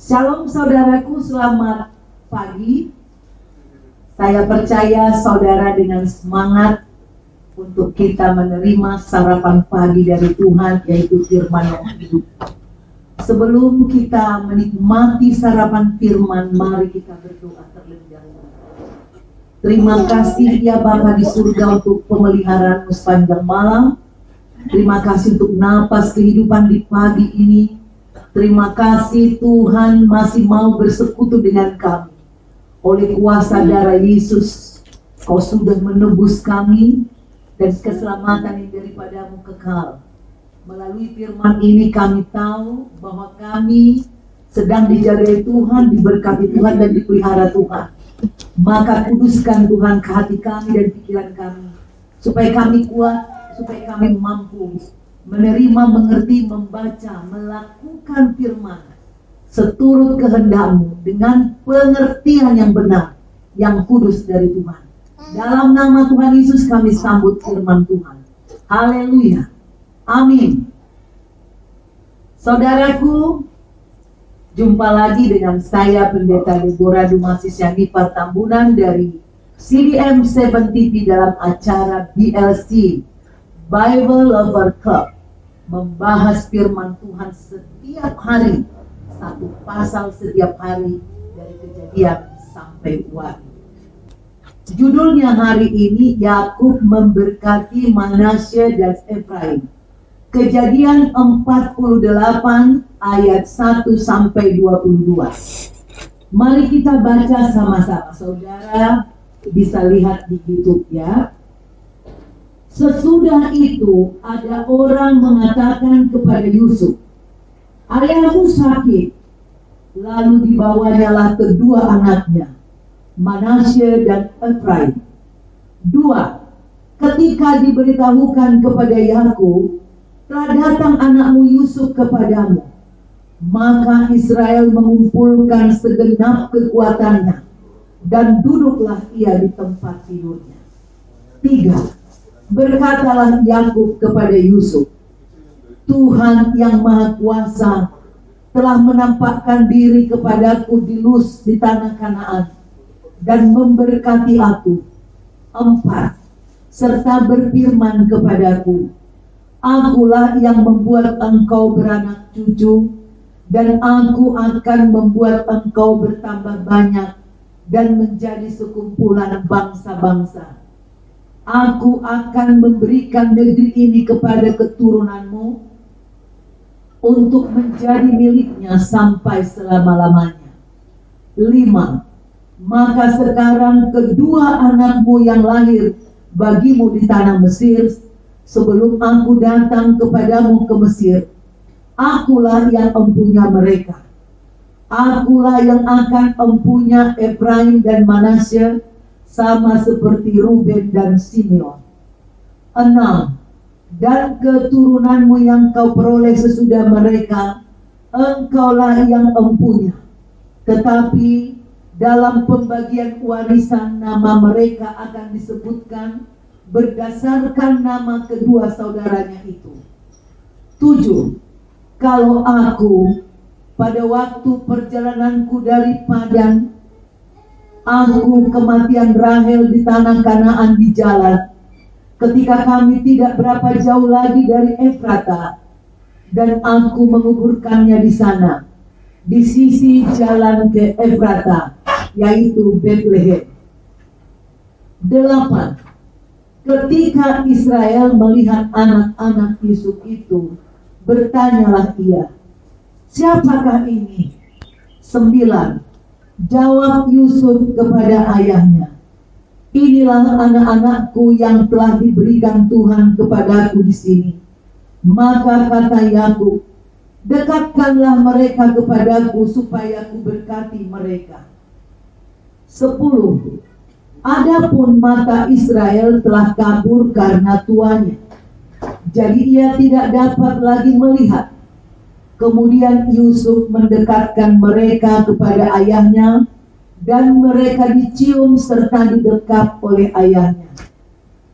Shalom saudaraku, selamat pagi. Saya percaya saudara dengan semangat untuk kita menerima sarapan pagi dari Tuhan, yaitu firman yang hidup. Sebelum kita menikmati sarapan firman, mari kita berdoa terlebih dahulu. Terima kasih ya Bapa di surga untuk pemeliharaan sepanjang malam. Terima kasih untuk napas kehidupan di pagi ini. Terima kasih Tuhan masih mau bersekutu dengan kami. Oleh kuasa darah Yesus, Kau sudah menebus kami dan keselamatan yang daripadamu kekal. Melalui firman ini kami tahu bahwa kami sedang dijagai Tuhan, diberkati Tuhan dan dipelihara Tuhan. Maka kuduskan Tuhan ke hati kami dan pikiran kami, supaya kami kuat, supaya kami mampu menerima, mengerti, membaca, melakukan firman seturut kehendak-Mu dengan pengertian yang benar, yang kudus dari Tuhan. Dalam nama Tuhan Yesus kami sambut firman Tuhan. Haleluya. Amin. Saudaraku, jumpa lagi dengan saya Pendeta Deborah Dumasis Yanifar Tambunan dari CDM 7 TV dalam acara BLC Bible Lover Club, membahas firman Tuhan setiap hari, satu pasal setiap hari dari Kejadian sampai Wahyu. Judulnya hari ini, Yakub memberkati Manasye dan Efraim. Kejadian 48 ayat 1 sampai 22. Mari kita baca sama-sama. Saudara bisa lihat di YouTube ya. Sesudah itu ada orang mengatakan kepada Yusuf, "Ayahmu sakit." Lalu dibawanyalah kedua anaknya, Manasye dan Efraim. 2. Ketika diberitahukan kepada Yakub, "Telah datang anakmu Yusuf kepadamu," maka Israel mengumpulkan segenap kekuatannya dan duduklah ia di tempat tidurnya. 3. Berkatalah Yakub kepada Yusuf, "Tuhan yang Maha Kuasa telah menampakkan diri kepadaku di Luz di tanah Kanaan dan memberkati aku." 4. Serta berfirman kepadaku, "Akulah yang membuat engkau beranak cucu, dan aku akan membuat engkau bertambah banyak dan menjadi sekumpulan bangsa-bangsa. Aku akan memberikan negeri ini kepada keturunanmu untuk menjadi miliknya sampai selama-lamanya." 5. Maka sekarang kedua anakmu yang lahir bagimu di tanah Mesir, sebelum aku datang kepadamu ke Mesir, akulah yang empunya mereka. Akulah yang akan empunya Efraim dan Manasye, sama seperti Ruben dan Simeon. 6. Dan keturunanmu yang kau peroleh sesudah mereka, engkaulah yang empunya. Tetapi dalam pembagian warisan nama mereka akan disebutkan berdasarkan nama kedua saudaranya itu. 7. Kalau aku pada waktu perjalananku dari Padan, aku kematian Rahel di tanah Kanaan di jalan, ketika kami tidak berapa jauh lagi dari Efrata, dan aku menguburkannya di sana, di sisi jalan ke Efrata, yaitu Bethlehem. 8. Ketika Israel melihat anak-anak Yusuf itu, bertanyalah ia, "Siapakah ini?" 9. Jawab Yusuf kepada ayahnya, "Inilah anak-anakku yang telah diberikan Tuhan kepadaku di sini." Maka kata Yakub, "Dekatkanlah mereka kepadaku supaya ku berkati mereka." 10. Adapun mata Israel telah kabur karena tuanya, jadi ia tidak dapat lagi melihat. Kemudian Yusuf mendekatkan mereka kepada ayahnya, dan mereka dicium serta didekap oleh ayahnya.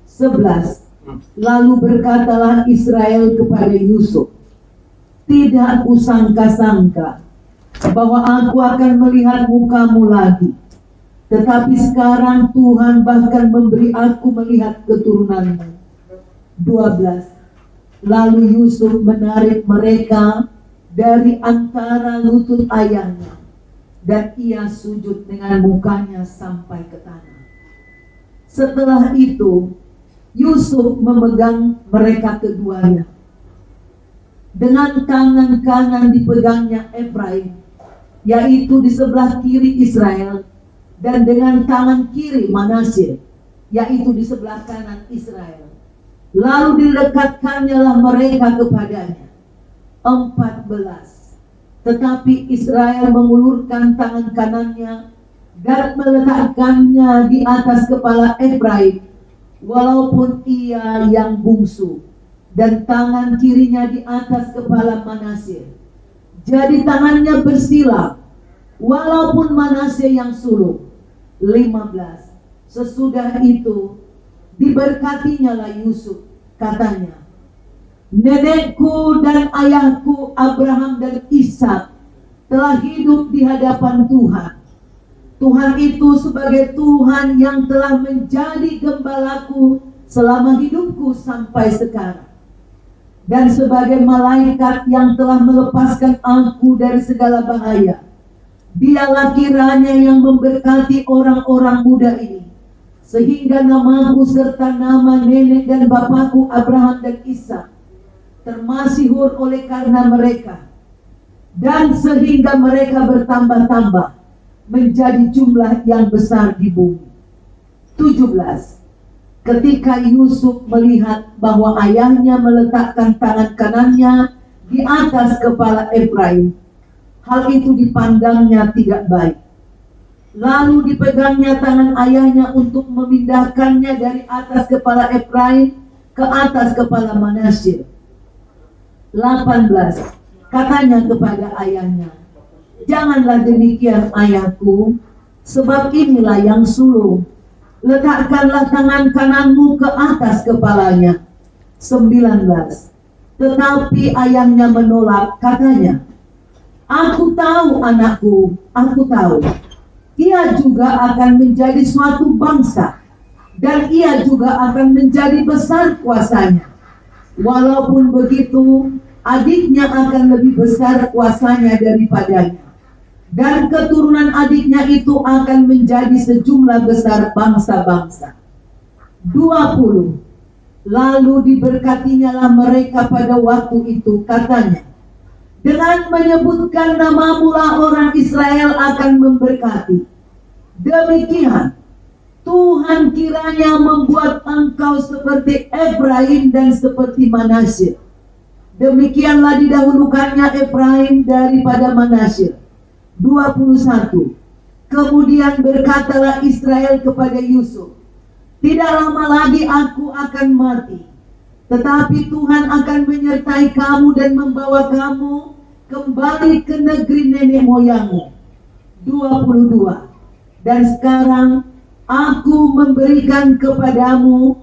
11. Lalu berkatalah Israel kepada Yusuf, "Tidak kusangka-sangka bahwa aku akan melihat mukamu lagi. Tetapi sekarang Tuhan bahkan memberi aku melihat keturunanmu. 12. Lalu Yusuf menarik mereka dari antara lutut ayahnya, dan ia sujud dengan mukanya sampai ke tanah. Setelah itu, Yusuf memegang mereka keduanya. Dengan tangan kanan dipegangnya Efraim, yaitu di sebelah kiri Israel, dan dengan tangan kiri Manasye, yaitu di sebelah kanan Israel. Lalu dilekatkannya mereka kepadanya. 14. Tetapi Israel mengulurkan tangan kanannya dan meletakkannya di atas kepala Efraim, walaupun ia yang bungsu, dan tangan kirinya di atas kepala Manasye. Jadi tangannya bersilang, walaupun Manasye yang sulung. 15. Sesudah itu diberkatinya lah Yusuf, katanya, nenekku dan ayahku Abraham dan Ishak telah hidup di hadapan Tuhan. Tuhan itu sebagai Tuhan yang telah menjadi gembalaku selama hidupku sampai sekarang, dan sebagai malaikat yang telah melepaskan aku dari segala bahaya. Dialah kiranya yang memberkati orang-orang muda ini, sehingga namaku serta nama nenek dan bapakku Abraham dan Ishak termasyhur oleh karena mereka, dan sehingga mereka bertambah-tambah menjadi jumlah yang besar di bumi. 17. Ketika Yusuf melihat bahwa ayahnya meletakkan tangan kanannya di atas kepala Efraim, hal itu dipandangnya tidak baik. Lalu dipegangnya tangan ayahnya untuk memindahkannya dari atas kepala Efraim ke atas kepala Manasye. 18. Katanya kepada ayahnya, janganlah demikian ayahku, sebab inilah yang sulung. Letakkanlah tangan kananmu ke atas kepalanya. 19. Tetapi ayahnya menolak, katanya, aku tahu anakku, aku tahu. Ia juga akan menjadi suatu bangsa, dan ia juga akan menjadi besar kuasanya. Walaupun begitu, adiknya akan lebih besar kuasanya daripadanya, dan keturunan adiknya itu akan menjadi sejumlah besar bangsa-bangsa. 20. Lalu diberkatinya lah mereka pada waktu itu, katanya, dengan menyebutkan namamu lah orang Israel akan memberkati. Demikian Tuhan kiranya membuat engkau seperti Efraim dan seperti Manasye. Demikianlah didahulukannya Efraim daripada Manasye. 21. Kemudian berkatalah Israel kepada Yusuf, tidak lama lagi aku akan mati, tetapi Tuhan akan menyertai kamu dan membawa kamu kembali ke negeri nenek moyangmu. 22. Dan sekarang aku memberikan kepadamu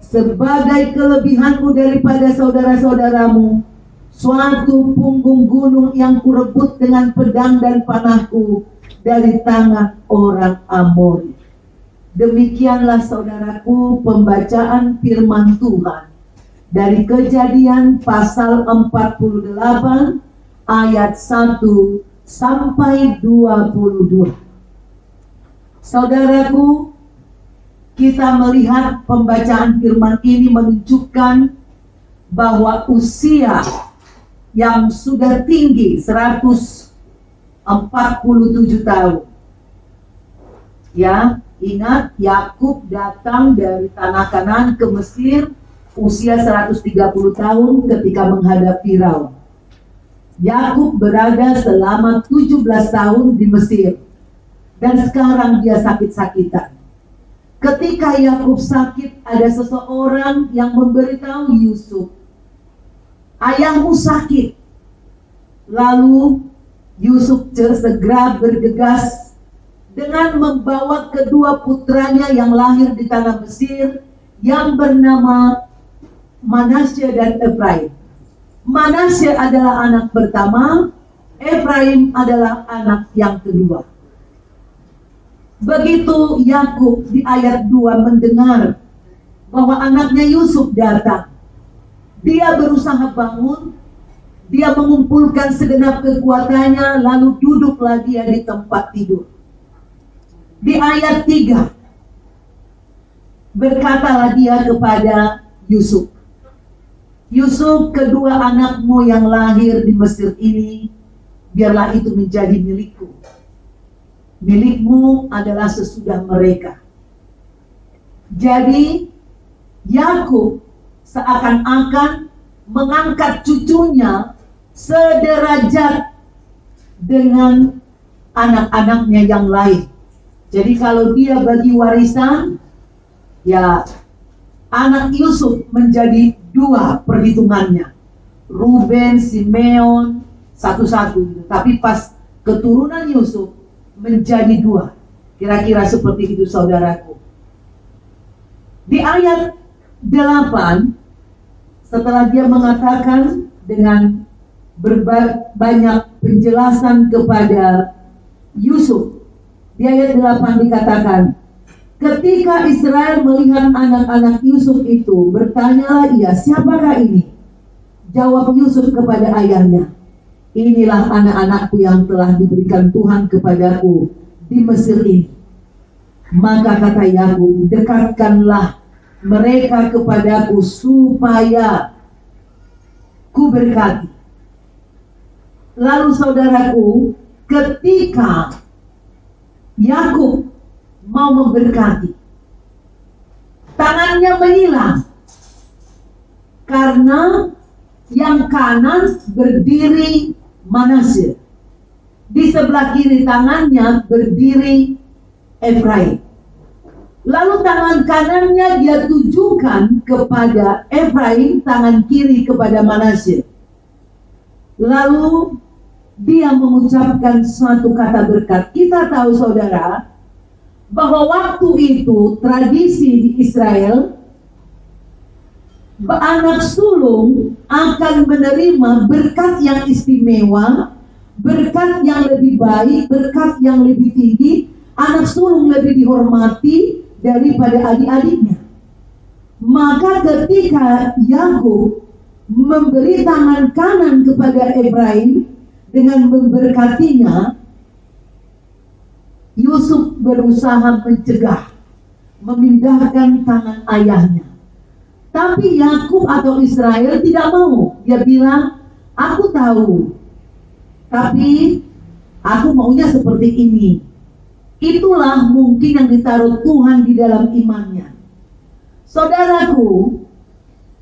sebagai kelebihanmu daripada saudara-saudaramu suatu punggung gunung yang kurebut dengan pedang dan panahku dari tangan orang Amori. Demikianlah saudaraku pembacaan firman Tuhan dari Kejadian pasal 48 ayat 1 sampai 22. Saudaraku, kita melihat pembacaan firman ini menunjukkan bahwa usia yang sudah tinggi 147 tahun. Ya, ingat Yakub datang dari tanah Kanaan ke Mesir usia 130 tahun ketika menghadap Firaun. Yakub berada selama 17 tahun di Mesir, dan sekarang dia sakit-sakitan. Ketika Yakub sakit, ada seseorang yang memberitahu Yusuf, ayahmu sakit. Lalu Yusuf segera bergegas dengan membawa kedua putranya yang lahir di tanah Mesir, yang bernama Manasye dan Efraim. Manasye adalah anak pertama, Efraim adalah anak yang kedua. Begitu Yakub di ayat 2 mendengar bahwa anaknya Yusuf datang, dia berusaha bangun, dia mengumpulkan segenap kekuatannya, lalu duduklah dia di tempat tidur. Di ayat 3, berkatalah dia kepada Yusuf, Yusuf, kedua anakmu yang lahir di Mesir ini, biarlah itu menjadi milikku. Milikmu adalah sesudah mereka. Jadi Yakub seakan-akan mengangkat cucunya sederajat dengan anak-anaknya yang lain. Jadi kalau dia bagi warisan, ya anak Yusuf menjadi 2 perhitungannya. Ruben, Simeon, satu-satu. Tapi pas keturunan Yusuf menjadi 2. Kira-kira seperti itu saudaraku. Di ayat 8, setelah dia mengatakan dengan banyak penjelasan kepada Yusuf, di ayat 8 dikatakan, ketika Israel melihat anak-anak Yusuf itu, bertanyalah ia, siapakah ini? Jawab Yusuf kepada ayahnya, inilah anak-anakku yang telah diberikan Tuhan kepadaku di Mesir ini. Maka kata Yakub, dekatkanlah mereka kepadaku supaya ku berkati. Lalu saudaraku, ketika Yakub mau memberkati, tangannya menyilang karena yang kanan berdiri Manasye, di sebelah kiri tangannya berdiri Efraim. Lalu tangan kanannya dia tujukan kepada Efraim, tangan kiri kepada Manasye. Lalu dia mengucapkan suatu kata berkat. Kita tahu saudara, bahwa waktu itu tradisi di Israel, anak sulung akan menerima berkat yang istimewa, berkat yang lebih baik, berkat yang lebih tinggi. Anak sulung lebih dihormati daripada adik-adiknya. Maka ketika Yakub memberi tangan kanan kepada Efraim dengan memberkatinya, Yusuf berusaha mencegah, memindahkan tangan ayahnya. Tapi Yakub atau Israel tidak mau. Dia bilang, aku tahu, tapi aku maunya seperti ini. Itulah mungkin yang ditaruh Tuhan di dalam imannya. Saudaraku,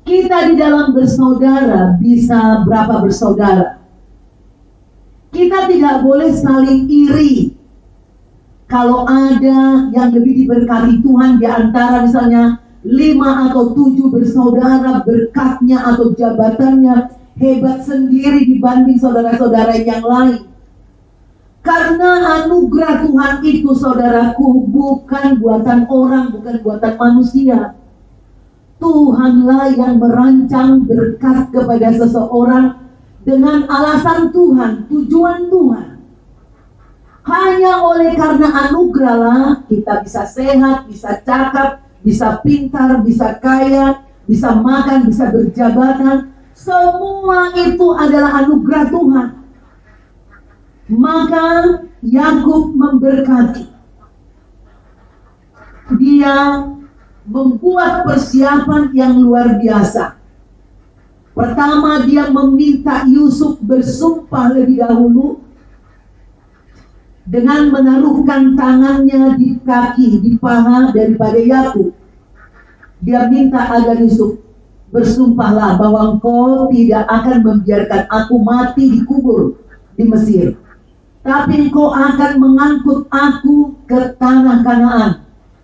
kita di dalam bersaudara bisa berapa bersaudara. Kita tidak boleh saling iri. Kalau ada yang lebih diberkati Tuhan di antara misalnya 5 atau 7 bersaudara, berkatnya atau jabatannya hebat sendiri dibanding saudara-saudara yang lain. Karena anugerah Tuhan itu saudaraku bukan buatan orang, bukan buatan manusia. Tuhanlah yang merancang berkat kepada seseorang dengan alasan Tuhan, tujuan Tuhan. Hanya oleh karena anugerah lah kita bisa sehat, bisa cakap, bisa pintar, bisa kaya, bisa makan, bisa berjabatan. Semua itu adalah anugerah Tuhan. Maka Yakub memberkati. Dia membuat persiapan yang luar biasa. Pertama, dia meminta Yusuf bersumpah lebih dahulu dengan menaruhkan tangannya di kaki, di paha daripada Yakub. Dia minta agar Yusuf bersumpahlah bahwa engkau tidak akan membiarkan aku mati dikubur di Mesir, tapi engkau akan mengangkut aku ke tanah Kanaan,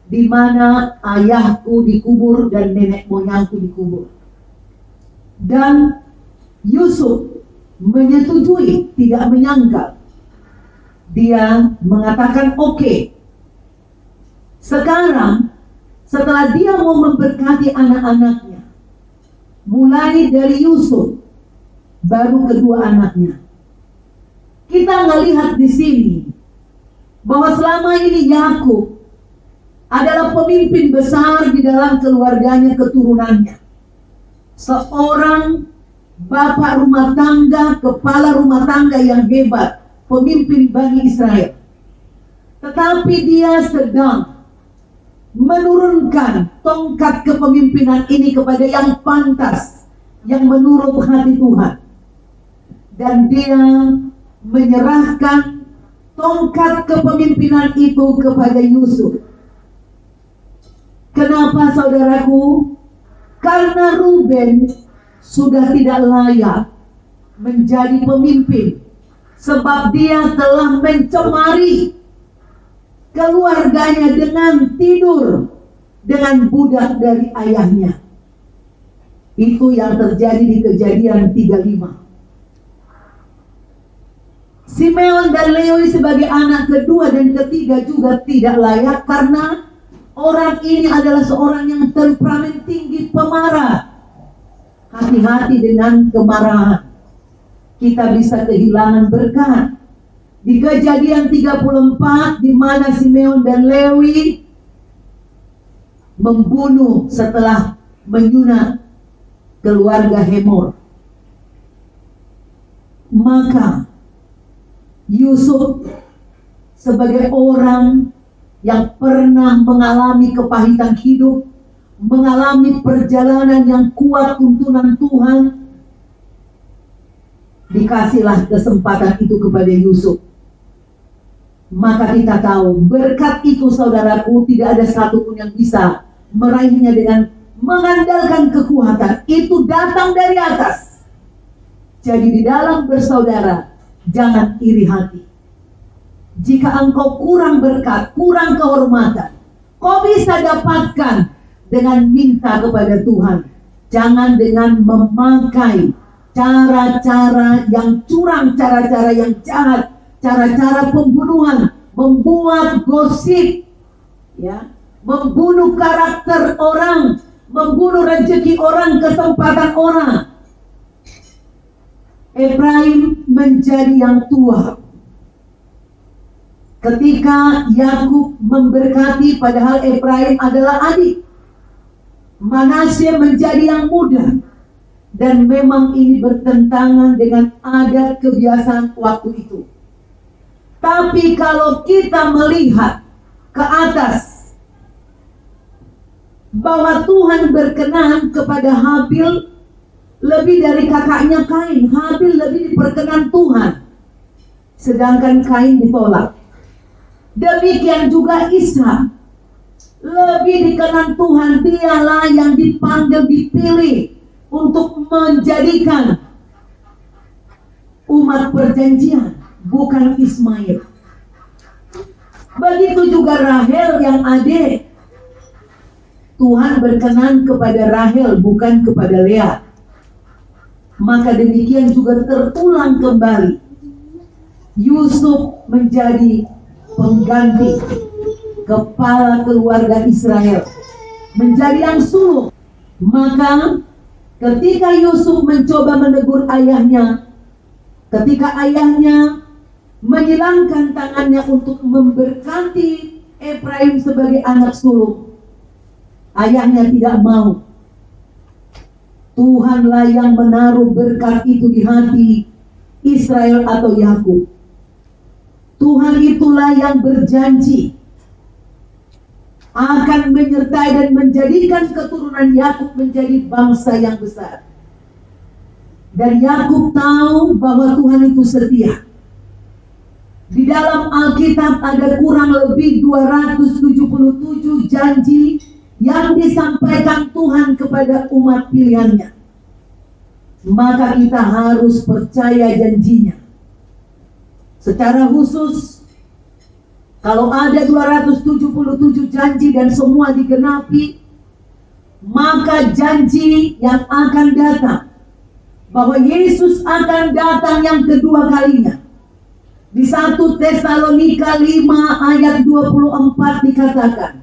di mana ayahku dikubur dan nenek moyangku dikubur. Dan Yusuf menyetujui, tidak menyangkal. Dia mengatakan oke. Sekarang setelah dia mau memberkati anak-anaknya, mulai dari Yusuf, baru kedua anaknya. kita melihat di sini bahwa selama ini Yakub adalah pemimpin besar di dalam keluarganya, keturunannya. Seorang bapak rumah tangga, kepala rumah tangga yang hebat, pemimpin Bani Israel. Tetapi dia sedang menurunkan tongkat kepemimpinan ini kepada yang pantas, yang menurut hati Tuhan. Dan dia menyerahkan tongkat kepemimpinan itu kepada Yusuf. Kenapa, saudaraku? Karena Ruben sudah tidak layak menjadi pemimpin, sebab dia telah mencemari keluarganya dengan tidur dengan budak dari ayahnya. Itu yang terjadi di Kejadian 35. Simeon dan Lewi sebagai anak kedua dan ketiga juga tidak layak, karena orang ini adalah seorang yang temperamen tinggi, pemarah. Hati-hati dengan kemarahan, kita bisa kehilangan berkat. Di Kejadian 34, di mana Simeon dan Lewi membunuh setelah menyunat keluarga Hemor, maka Yusuf sebagai orang yang pernah mengalami kepahitan hidup, mengalami perjalanan yang kuat tuntunan Tuhan, dikasihlah kesempatan itu kepada Yusuf. Maka kita tahu berkat itu, saudaraku, tidak ada satupun yang bisa meraihnya dengan mengandalkan kekuatan. Itu datang dari atas. Jadi di dalam bersaudara, jangan iri hati. Jika engkau kurang berkat, kurang kehormatan, kau bisa dapatkan dengan minta kepada Tuhan. Jangan dengan memakai cara-cara yang curang, cara-cara yang jahat, cara-cara pembunuhan, membuat gosip, ya, membunuh karakter orang, membunuh rezeki orang, kesempatan orang. Efraim menjadi yang tua ketika Yakub memberkati, padahal Efraim adalah adik. Manasye menjadi yang muda, dan memang ini bertentangan dengan adat kebiasaan waktu itu. Tapi kalau kita melihat ke atas, bahwa Tuhan berkenan kepada Habil lebih dari kakaknya Kain. Habil lebih diperkenan Tuhan, sedangkan Kain ditolak. Demikian juga Ishak, lebih dikenan Tuhan. Dialah yang dipanggil, dipilih untuk menjadikan umat perjanjian, bukan Ismail. Begitu juga Rahel yang adik. Tuhan berkenan kepada Rahel, bukan kepada Lea. Maka demikian juga terulang kembali. Yusuf menjadi pengganti kepala keluarga Israel, menjadi yang sulung. Maka ketika Yusuf mencoba menegur ayahnya, ketika ayahnya menyilangkan tangannya untuk memberkati Efraim sebagai anak sulung, ayahnya tidak mau. Tuhanlah yang menaruh berkat itu di hati Israel atau Yakub. Tuhan itulah yang berjanji akan menyertai dan menjadikan keturunan Yakub menjadi bangsa yang besar. Dan Yakub tahu bahwa Tuhan itu setia. Di dalam Alkitab ada kurang lebih 277 janji yang disampaikan Tuhan kepada umat pilihannya. Maka kita harus percaya janjinya. Secara khusus, kalau ada 277 janji dan semua digenapi, maka janji yang akan datang, bahwa Yesus akan datang yang kedua kalinya. Di 1 Tesalonika 5 ayat 24 dikatakan,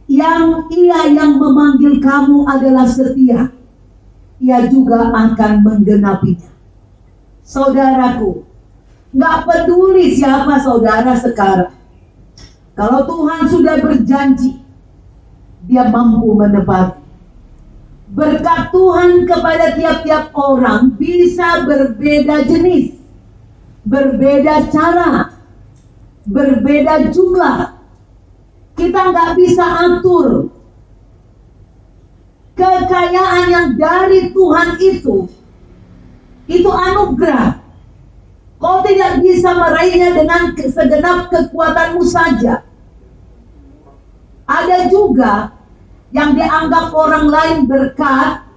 Ia yang memanggil kamu adalah setia, Ia juga akan menggenapinya. Saudaraku, Nggak peduli siapa saudara sekarang. Kalau Tuhan sudah berjanji, Dia mampu menepati. Berkat Tuhan kepada tiap-tiap orang bisa berbeda jenis, berbeda cara, berbeda jumlah. Kita nggak bisa atur. Kekayaan yang dari Tuhan itu anugerah. Kau tidak bisa meraihnya dengan segenap kekuatanmu saja. Ada juga yang dianggap orang lain berkat,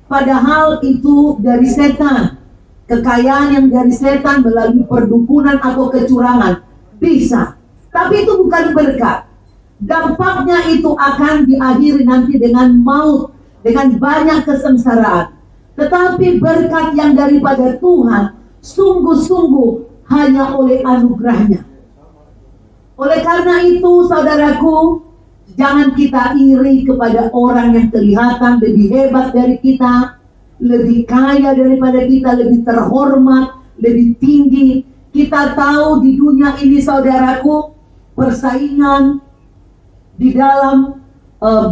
padahal itu dari setan. Kekayaan yang dari setan melalui perdukunan atau kecurangan bisa, tapi itu bukan berkat. Dampaknya itu akan diakhiri nanti dengan maut, dengan banyak kesengsaraan. Tetapi berkat yang daripada Tuhan sungguh-sungguh hanya oleh anugerahnya. Oleh karena itu, saudaraku, jangan kita iri kepada orang yang kelihatan lebih hebat dari kita, lebih kaya daripada kita, lebih terhormat, lebih tinggi. Kita tahu di dunia ini, saudaraku, persaingan di dalam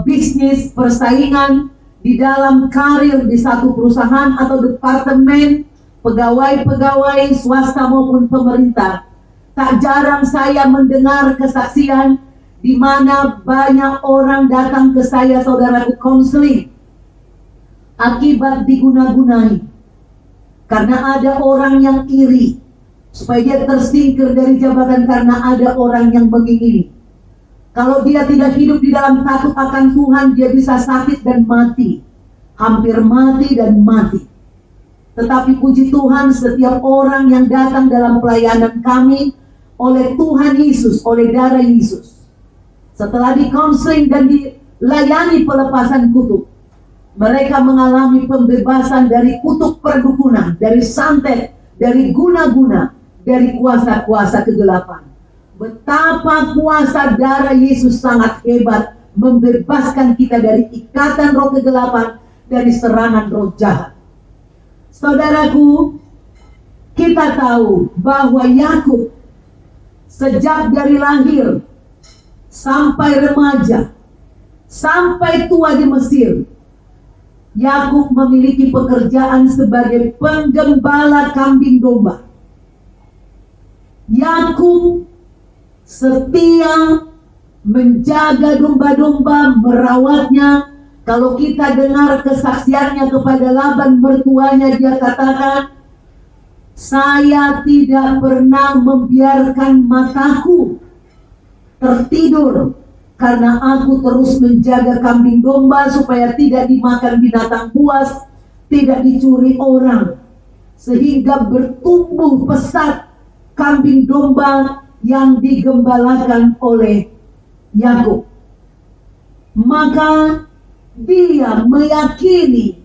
bisnis, persaingan di dalam karir di satu perusahaan atau departemen, pegawai-pegawai swasta maupun pemerintah. Tak jarang saya mendengar kesaksian di mana banyak orang datang ke saya, saudaraku, konseling akibat diguna-gunai. Karena ada orang yang iri supaya dia tersingkir dari jabatan karena ada orang yang mengingini. Kalau dia tidak hidup di dalam takut akan Tuhan, dia bisa sakit dan mati. Hampir mati dan mati. Tetapi puji Tuhan, setiap orang yang datang dalam pelayanan kami oleh Tuhan Yesus, oleh darah Yesus, setelah dikonseling dan dilayani pelepasan kutuk, mereka mengalami pembebasan dari kutuk perdukunan, dari santet, dari guna-guna, dari kuasa-kuasa kegelapan. Betapa kuasa darah Yesus sangat hebat membebaskan kita dari ikatan roh kegelapan, dari serangan roh jahat. Saudaraku, kita tahu bahwa Yakub sejak dari lahir sampai remaja, sampai tua di Mesir, Yakub memiliki pekerjaan sebagai penggembala kambing domba. Yakub setia menjaga domba-domba, merawatnya. Kalau kita dengar kesaksiannya kepada Laban mertuanya, dia katakan, saya tidak pernah membiarkan mataku tertidur karena aku terus menjaga kambing domba supaya tidak dimakan binatang buas, tidak dicuri orang, sehingga bertumbuh pesat kambing domba yang digembalakan oleh Yakub. Maka dia meyakini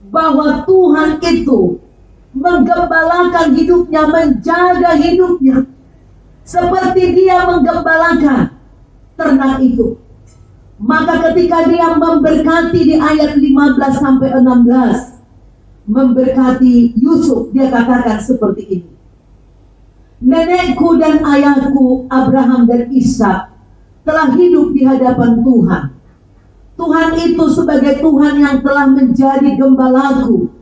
bahwa Tuhan itu menggembalakan hidupnya, menjaga hidupnya, seperti dia menggembalakan ternak itu. Maka ketika dia memberkati di ayat 15-16, memberkati Yusuf, dia katakan seperti ini. Nenekku dan ayahku Abraham dan Ishak telah hidup di hadapan Tuhan. Tuhan itu sebagai Tuhan yang telah menjadi gembalaku,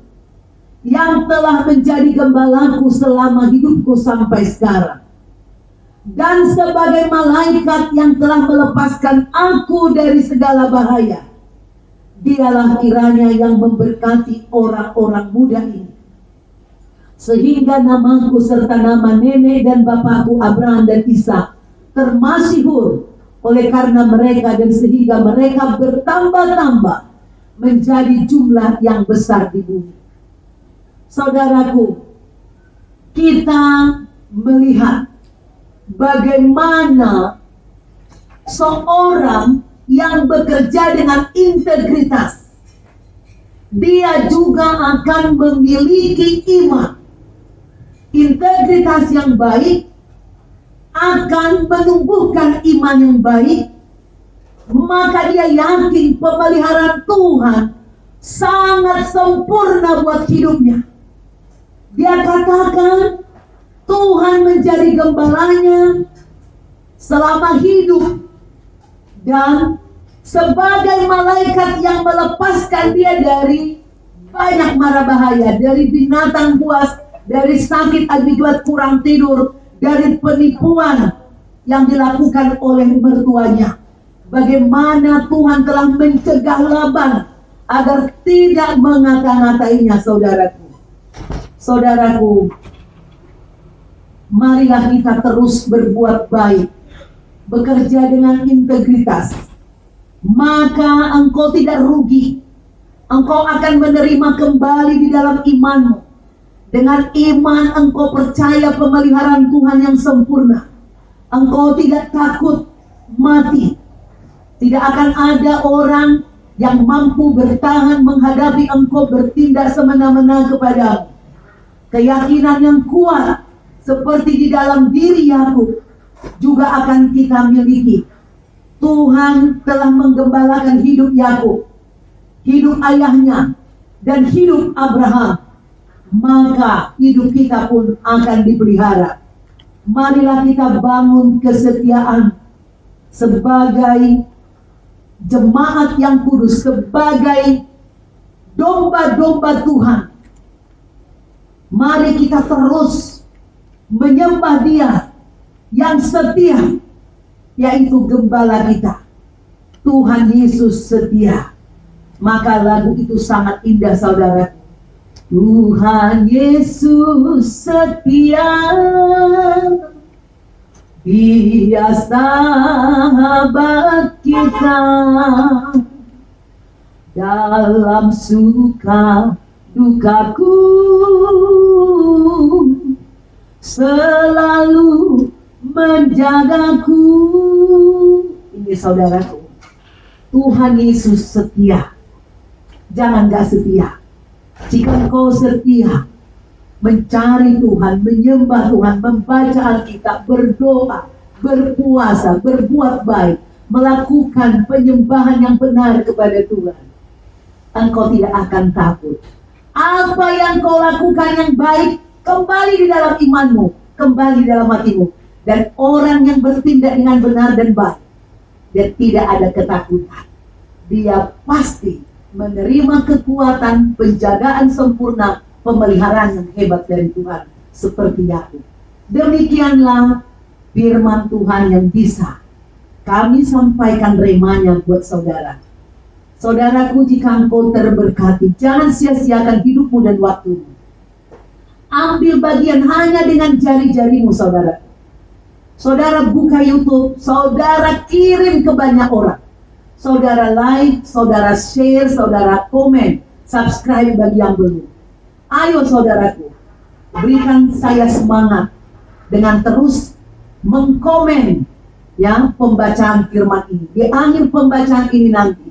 yang telah menjadi gembalaku selama hidupku sampai sekarang. Dan sebagai malaikat yang telah melepaskan aku dari segala bahaya, dialah kiranya yang memberkati orang-orang muda ini, sehingga namaku serta nama nenek dan bapakku Abraham dan Ishak termasyhur oleh karena mereka, dan sehingga mereka bertambah-tambah menjadi jumlah yang besar di bumi. Saudaraku, kita melihat bagaimana seorang yang bekerja dengan integritas, dia juga akan memiliki iman. Integritas yang baik akan menumbuhkan iman yang baik. Maka dia yakin pemeliharaan Tuhan sangat sempurna buat hidupnya. Dia katakan, Tuhan menjadi gembalanya selama hidup, dan sebagai malaikat yang melepaskan dia dari banyak mara bahaya, dari binatang buas, dari sakit akibat kurang tidur, dari penipuan yang dilakukan oleh mertuanya. Bagaimana Tuhan telah mencegah Laban agar tidak mengata-ngatainya, saudaraku. Saudaraku, marilah kita terus berbuat baik, bekerja dengan integritas, maka engkau tidak rugi. Engkau akan menerima kembali di dalam imanmu. Dengan iman engkau percaya pemeliharaan Tuhan yang sempurna. Engkau tidak takut mati. Tidak akan ada orang yang mampu bertahan menghadapi engkau bertindak semena-mena kepadamu. Keyakinan yang kuat seperti di dalam diri Yakub juga akan kita miliki. Tuhan telah menggembalakan hidup Yakub, hidup ayahnya, dan hidup Abraham. Maka hidup kita pun akan dipelihara. Marilah kita bangun kesetiaan sebagai jemaat yang kudus, sebagai domba-domba Tuhan. Mari kita terus menyembah Dia yang setia, yaitu gembala kita, Tuhan Yesus setia. Maka lagu itu sangat indah, saudara. Tuhan Yesus setia, Dia sahabat kita, dalam suka dukaku selalu menjagaku. Ini saudaraku, Tuhan Yesus setia. Jangan gak setia. Jika engkau setia mencari Tuhan, menyembah Tuhan, membaca Alkitab, berdoa, berpuasa, berbuat baik, melakukan penyembahan yang benar kepada Tuhan, engkau tidak akan takut. Apa yang kau lakukan yang baik, kembali di dalam imanmu, kembali di dalam hatimu. Dan orang yang bertindak dengan benar dan baik, dia tidak ada ketakutan. Dia pasti menerima kekuatan, penjagaan sempurna, pemeliharaan yang hebat dari Tuhan, seperti Yakub. Demikianlah firman Tuhan yang bisa kami sampaikan remanya buat saudara. Saudaraku, jika engkau terberkati, jangan sia-siakan hidupmu dan waktumu. Ambil bagian hanya dengan jari-jarimu, saudara. Saudara buka YouTube, saudara kirim ke banyak orang. Saudara like, saudara share, saudara komen, subscribe bagi yang belum. Ayo saudaraku, berikan saya semangat dengan terus mengkomen ya pembacaan firman ini. Di akhir pembacaan ini nanti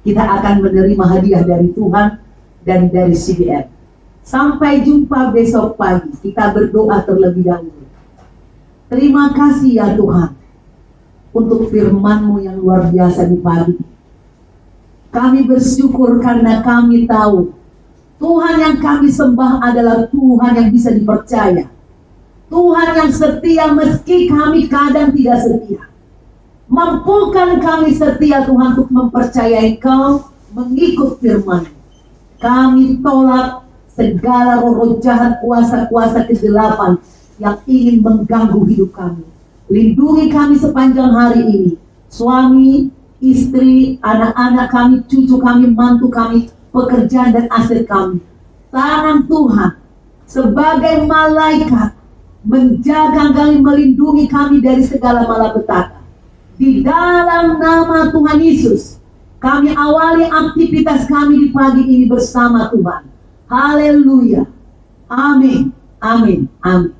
kita akan menerima hadiah dari Tuhan dan dari CDM. Sampai jumpa besok pagi. Kita berdoa terlebih dahulu. Terima kasih ya Tuhan untuk firman-Mu yang luar biasa di pagi. Kami bersyukur karena kami tahu Tuhan yang kami sembah adalah Tuhan yang bisa dipercaya. Tuhan yang setia meski kami kadang tidak setia. Mampukan kami setia Tuhan untuk mempercayai Kau, mengikut firman. Kami tolak segala roh jahat, kuasa-kuasa kegelapan yang ingin mengganggu hidup kami. Lindungi kami sepanjang hari ini. Suami, istri, anak-anak kami, cucu kami, mantu kami, pekerjaan dan aset kami. Tangan Tuhan sebagai malaikat menjaga kami, melindungi kami dari segala malapetaka. Di dalam nama Tuhan Yesus, kami awali aktivitas kami di pagi ini bersama Tuhan. Haleluya. Amin. Amin. Amin.